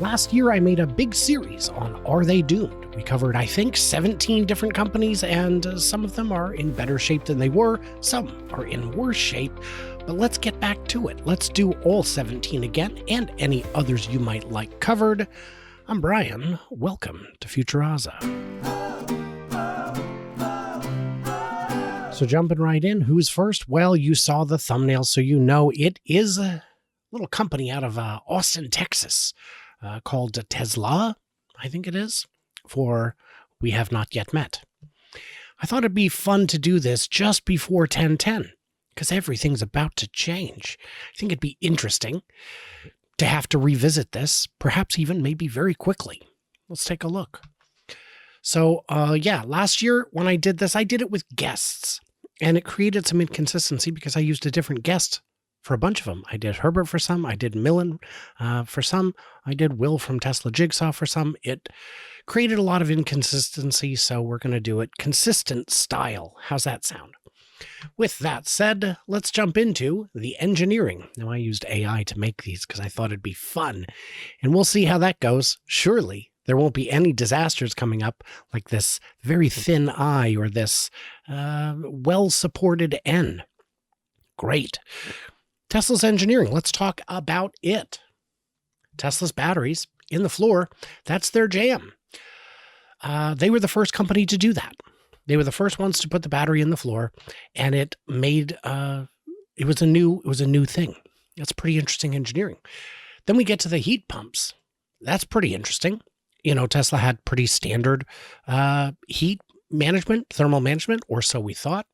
Last year, I made a big series on Are They Doomed? We covered, I think, 17 different companies, and some of them are in better shape than they were. Some are in worse shape. But let's get back to it. Let's do all 17 again, and any others you might like covered. I'm Brian. Welcome to Futuraza. So jumping right in, who's first? Well, you saw the thumbnail, so you know it is a little company out of Austin, Texas, called TSLA, I think it is, for We Have Not Yet Met. I thought it'd be fun to do this just before 10:10, because everything's about to change. I think it'd be interesting to have to revisit this, perhaps even maybe very quickly. Let's take a look. So, last year when I did this, I did it with guests, and it created some inconsistency because I used a different guest for a bunch of them. I did Herbert for some, I did Millen for some, I did Will from Tesla Jigsaw for some. It created a lot of inconsistency, so we're going to do it consistent style. How's that sound? With that said, let's jump into the engineering. Now, I used AI to make these because I thought it'd be fun, and we'll see how that goes. Surely there won't be any disasters coming up like this very thin I or this well-supported N. Great. Tesla's engineering, let's talk about it. Tesla's batteries in the floor, that's their jam. They were the first company to do that. They were the first ones to put the battery in the floor, and it made it was a new thing. That's pretty interesting engineering. Then we get to the heat pumps. That's pretty interesting. You know, Tesla had pretty standard heat management, thermal management, or so we thought,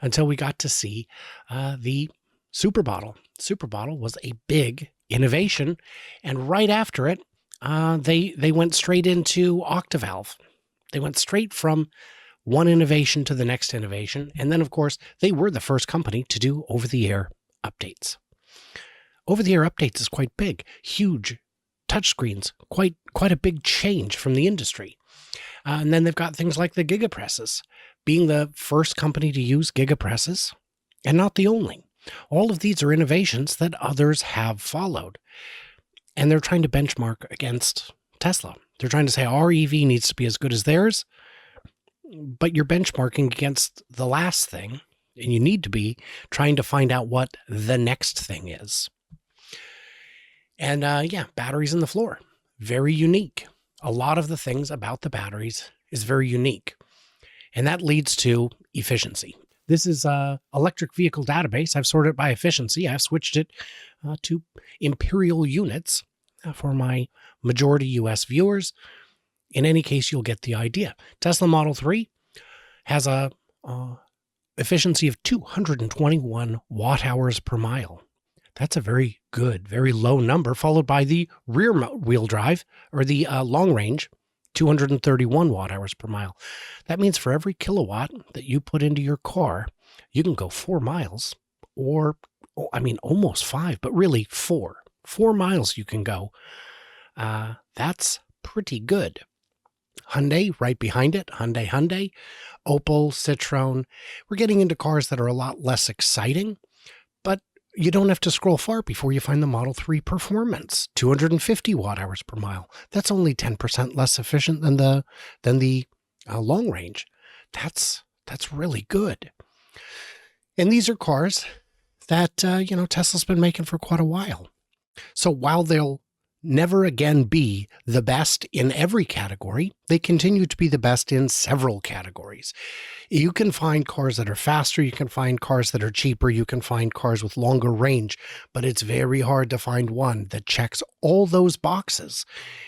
until we got to see the Superbottle. Superbottle was a big innovation, and right after it, they went straight into Octovalve. They went straight from one innovation to the next innovation, and then, of course, they were the first company to do over-the-air updates. Over-the-air updates is quite big, huge touchscreens, quite a big change from the industry. And then they've got things like the Giga Presses, being the first company to use Giga Presses, and not the only. All of these are innovations that others have followed, and they're trying to benchmark against Tesla. They're trying to say our EV needs to be as good as theirs, but you're benchmarking against the last thing, and you need to be trying to find out what the next thing is. And batteries in the floor, very unique. A lot of the things about the batteries is very unique, and that leads to efficiency. This is electric vehicle database. I've sorted it by efficiency. I've switched it to imperial units for my majority US viewers. In any case, you'll get the idea. Tesla Model 3 has a efficiency of 221 watt hours per mile. That's a very good, very low number, followed by the rear wheel drive, or the long range, 231 watt hours per mile. That means for every kilowatt that you put into your car, you can go 4 miles, or, almost 5, but really 4. 4 miles you can go. That's pretty good. Hyundai right behind it, Hyundai, Opel, Citroen. We're getting into cars that are a lot less exciting, but you don't have to scroll far before you find the Model 3 Performance, 250 watt hours per mile. That's only 10% less efficient than the long range. That's really good. And these are cars that Tesla's been making for quite a while. So while they'll never again be the best in every category, they continue to be the best in several categories. You can find cars that are faster, you can find cars that are cheaper, you can find cars with longer range, but it's very hard to find one that checks all those boxes.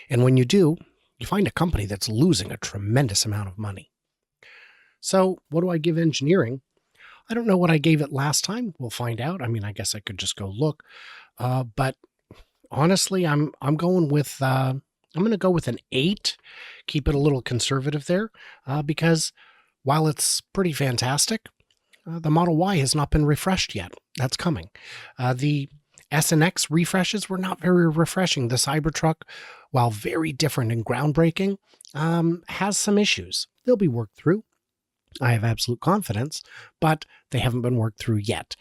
And when you do, you find a company that's losing a tremendous amount of money. So what do I give engineering? I don't know what I gave it last time. We'll find out. I guess I could just go look, but honestly, I'm going with I'm going to go with an 8. Keep it a little conservative there, because while it's pretty fantastic, the Model Y has not been refreshed yet. That's coming. The S and X refreshes were not very refreshing. The Cybertruck, while very different and groundbreaking, has some issues. They'll be worked through. I have absolute confidence, but they haven't been worked through yet.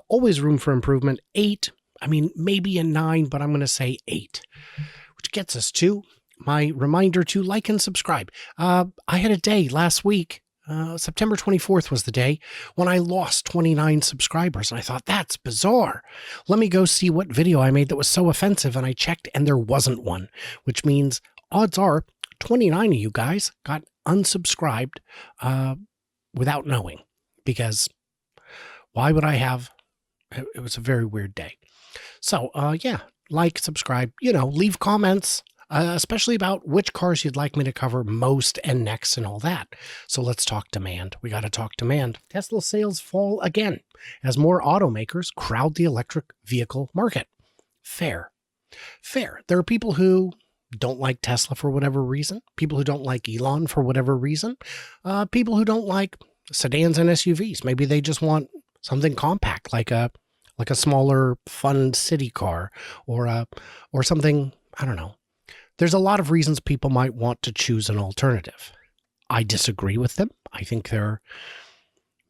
Always room for improvement. 8. Maybe a 9, but I'm going to say 8, which which gets us to my reminder to like and subscribe. I had a day last week. September 24th was the day when I lost 29 subscribers. And I thought, that's bizarre. Let me go see what video I made that was so offensive. And I checked and there wasn't one, which means odds are 29 of you guys got unsubscribed without knowing, because why would I have? It was a very weird day. So, yeah, like, subscribe, leave comments. Especially about which cars you'd like me to cover most and next and all that. So let's talk demand. We got to talk demand. Tesla sales fall again as more automakers crowd the electric vehicle market. Fair. There are people who don't like Tesla for whatever reason, people who don't like Elon for whatever reason, people who don't like sedans and SUVs. Maybe they just want something compact, like a smaller, fun city car, or something, I don't know. There's a lot of reasons people might want to choose an alternative. I disagree with them. I think they're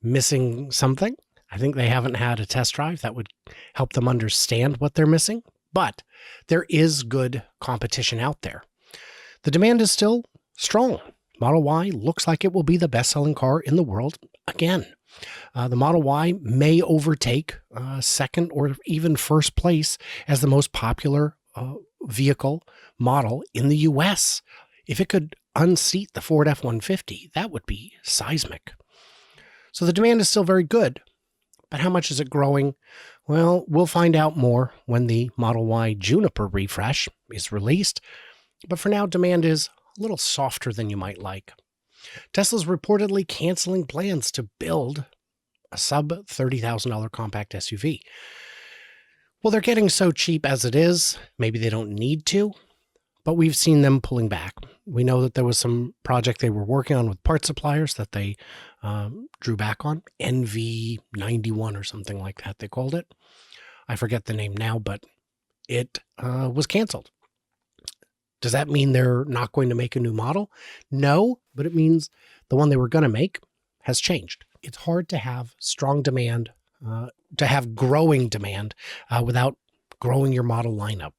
missing something. I think they haven't had a test drive that would help them understand what they're missing. But there is good competition out there. The demand is still strong. Model Y looks like it will be the best-selling car in the world again. The Model Y may overtake second or even first place as the most popular vehicle model in the U.S. If it could unseat the Ford F-150, that would be seismic. So the demand is still very good, but how much is it growing? Well, we'll find out more when the Model Y Juniper refresh is released. But for now, demand is a little softer than you might like. Tesla's reportedly canceling plans to build a sub-$30,000 compact SUV. Well, they're getting so cheap as it is. Maybe they don't need to, but we've seen them pulling back. We know that there was some project they were working on with part suppliers that they drew back on. NV91 or something like that, they called it. I forget the name now, but it was canceled. Does that mean they're not going to make a new model? No, but it means the one they were going to make has changed. It's hard to have strong demand, to have growing demand without growing your model lineup.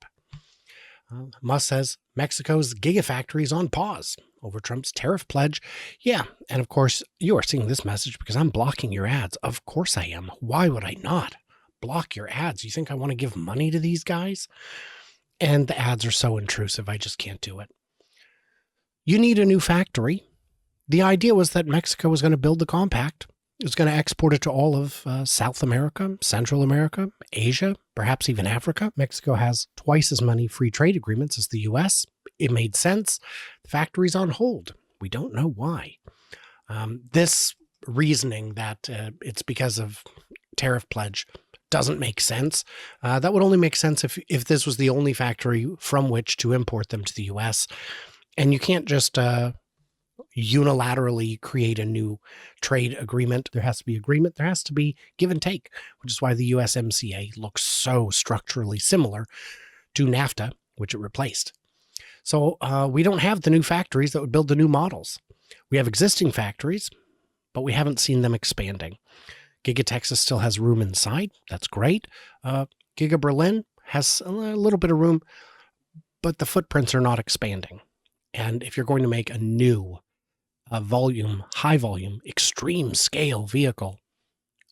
Musk says Mexico's Gigafactory is on pause over Trump's tariff pledge. Yeah, and of course, you are seeing this message because I'm blocking your ads. Of course I am. Why would I not block your ads? You think I want to give money to these guys? And the ads are so intrusive, I just can't do it. You need a new factory. The idea was that Mexico was going to build the compact. It was going to export it to all of South America, Central America, Asia, perhaps even Africa. Mexico has twice as many free trade agreements as the U.S. It made sense. The factory's on hold. We don't know why. This reasoning that it's because of tariff pledge doesn't make sense. That would only make sense if this was the only factory from which to import them to the U.S. And you can't just unilaterally create a new trade agreement. There has to be agreement. There has to be give and take, which is why the USMCA looks so structurally similar to NAFTA, which it replaced. So we don't have the new factories that would build the new models. We have existing factories, but we haven't seen them expanding. Giga Texas still has room inside. That's great. Giga Berlin has a little bit of room, but the footprints are not expanding. And if you're going to make a new high volume, extreme scale vehicle,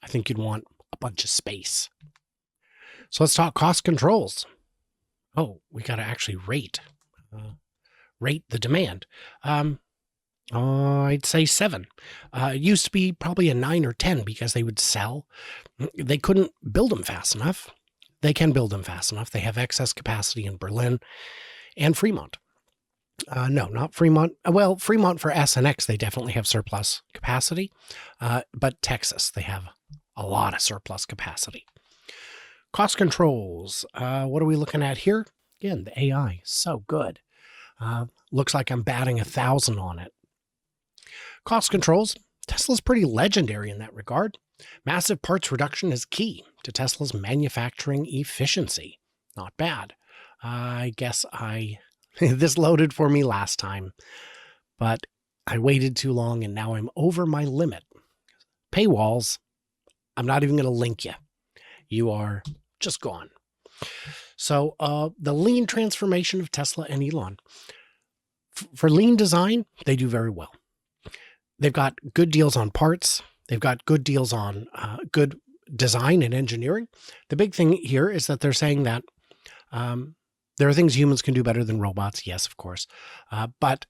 I think you'd want a bunch of space. So let's talk cost controls. Oh, we got to actually rate the demand. I'd say 7. It used to be probably a 9 or 10 because they would sell. They couldn't build them fast enough. They can build them fast enough. They have excess capacity in Berlin and Fremont. No, not Fremont. Well, Fremont for S and X, they definitely have surplus capacity. But Texas, they have a lot of surplus capacity. Cost controls. What are we looking at here? Again, the AI, so good. Looks like I'm batting 1,000 on it. Cost controls. Tesla's pretty legendary in that regard. Massive parts reduction is key to Tesla's manufacturing efficiency. Not bad. I guess this loaded for me last time, but I waited too long and now I'm over my limit. Paywalls, I'm not even going to link you. You are just gone. So the lean transformation of Tesla and Elon. For lean design, they do very well. They've got good deals on parts. They've got good deals on good design and engineering. The big thing here is that they're saying that there are things humans can do better than robots. Yes, of course. But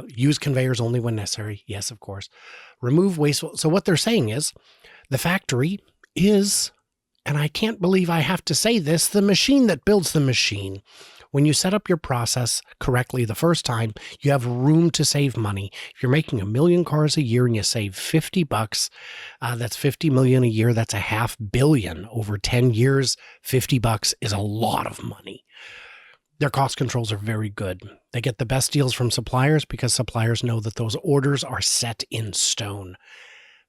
use conveyors only when necessary. Yes, of course. Remove wasteful. So what they're saying is the factory is, and I can't believe I have to say this, the machine that builds the machine. When you set up your process correctly the first time, you have room to save money. If you're making 1 million cars a year and you save $50, that's 50 million a year. That's a $500 million over 10 years. $50 is a lot of money. Their cost controls are very good. They get the best deals from suppliers because suppliers know that those orders are set in stone.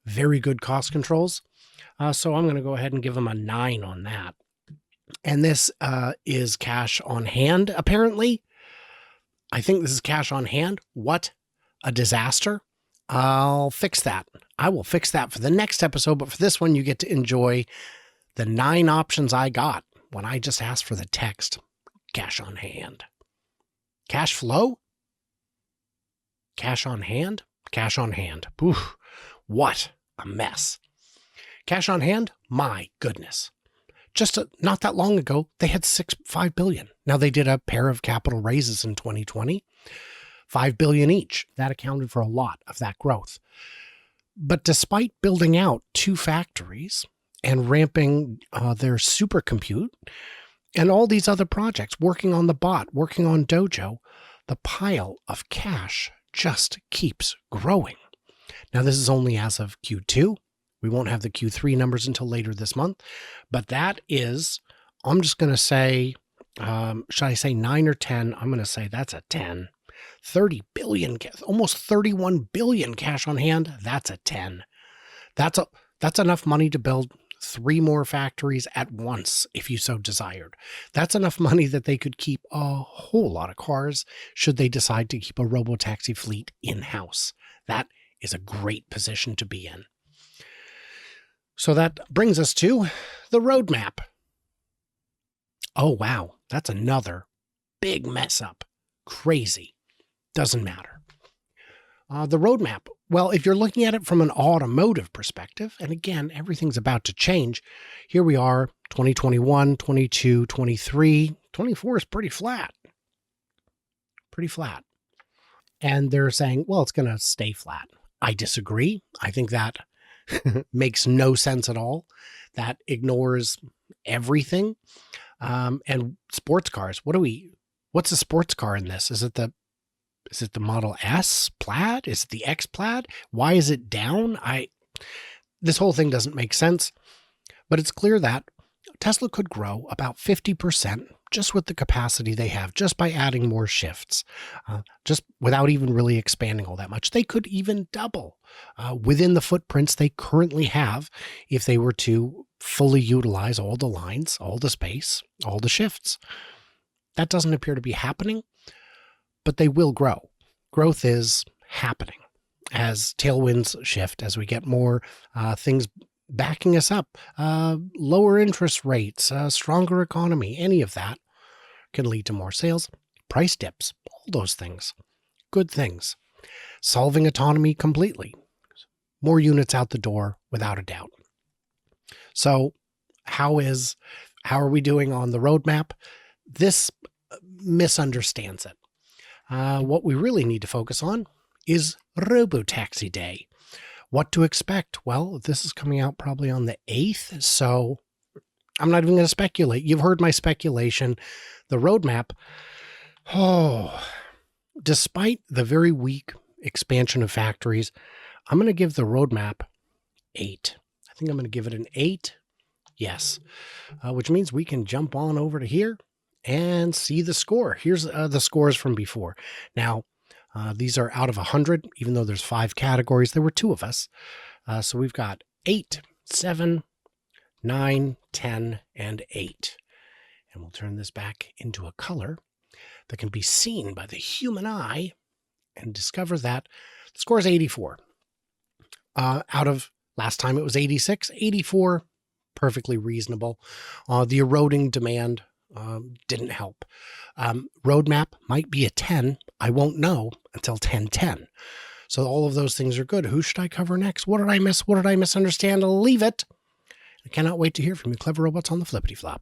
Very good cost controls. So I'm going to go ahead and give them a 9 on that. And this is cash on hand, apparently. I think this is cash on hand. What a disaster. I'll fix that. I will fix that for the next episode. But for this one, you get to enjoy the 9 options I got when I just asked for the text. Cash on hand. Cash flow? Cash on hand? Cash on hand. Oof, what a mess. Cash on hand? My goodness. Just not that long ago, they had $5 billion. Now they did a pair of capital raises in 2020, $5 billion each. That accounted for a lot of that growth. But despite building out 2 factories and ramping their supercompute and all these other projects, working on the bot, working on Dojo, the pile of cash just keeps growing. Now this is only as of Q2. We won't have the Q3 numbers until later this month, but that is, I'm just going to say, should I say 9 or 10? I'm going to say that's a 10. 30 billion, almost 31 billion cash on hand. That's a 10. That's enough money to build 3 more factories at once, if you so desired. That's enough money that they could keep a whole lot of cars should they decide to keep a robotaxi fleet in-house. That is a great position to be in. So that brings us to the roadmap. Oh, wow. That's another big mess up. Crazy. Doesn't matter. The roadmap. Well, if you're looking at it from an automotive perspective, and again, everything's about to change. Here we are, 2021, 22, 23. 24 is pretty flat. Pretty flat. And they're saying, well, it's going to stay flat. I disagree. I think that makes no sense at all. That ignores everything. And sports cars. What's a sports car in this? Is it the Model S Plaid? Is it the X Plaid? Why is it down? This whole thing doesn't make sense, but it's clear that Tesla could grow about 50% just with the capacity they have, just by adding more shifts, just without even really expanding all that much. They could even double within the footprints they currently have if they were to fully utilize all the lines, all the space, all the shifts. That doesn't appear to be happening, but they will grow. Growth is happening as tailwinds shift, as we get more things backing us up, lower interest rates, stronger economy, any of that can lead to more sales, price dips, all those things, good things. Solving autonomy completely, more units out the door without a doubt. So how are we doing on the roadmap? This misunderstands it. What we really need to focus on is Robotaxi Day. What to expect? Well, this is coming out probably on the 8th, so I'm not even going to speculate. You've heard my speculation. The roadmap, despite the very weak expansion of factories, I'm going to give the roadmap 8. I think I'm going to give it an 8. Yes, which means we can jump on over to here and see the score. Here's the scores from before. Now, these are out of 100, even though there's 5 categories. There were 2 of us. So we've got 8, 7, 9, 10, and 8. And we'll turn this back into a color that can be seen by the human eye and discover that the score is 84. Out of last time it was 86, 84, perfectly reasonable. The eroding demand didn't help. Roadmap might be a 10. I won't know until 10:10. So all of those things are good. Who should I cover next? What did I miss? What did I misunderstand? Leave it. I cannot wait to hear from you, clever robots on the flippity flop.